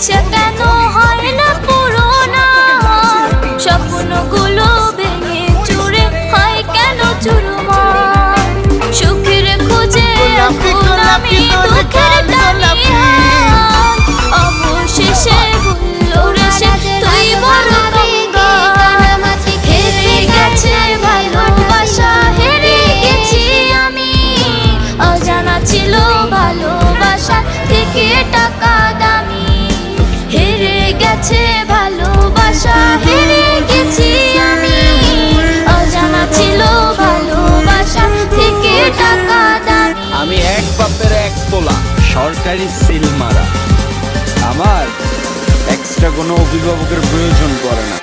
ইচ্ছা কেন হয় না পূরণ, স্বপ্নগুলো ভেঙে চুরে হয় কেন চুরমার। সুখের খোঁজে এখন আমি দুঃখের টানে অবশেষে ভুললো রে সে তুই বড় কাঙ্গাল। হেরে গেছে ভালোবাসা, হেরে গেছি আমি, অজানা ছিল ভালোবাসা থেকে টাকা দামি। হেরে গেছে ভালোবাসা, হেরে গেছি আমি, অজানা ছিল ভালোবাসা থেকে টাকা দামি। আমি এক বাপের এক পোলা, সরকারি সিল মারা, আমার এক্সট্রা কোনো অভিভাবকের প্রয়োজন পড়ে না।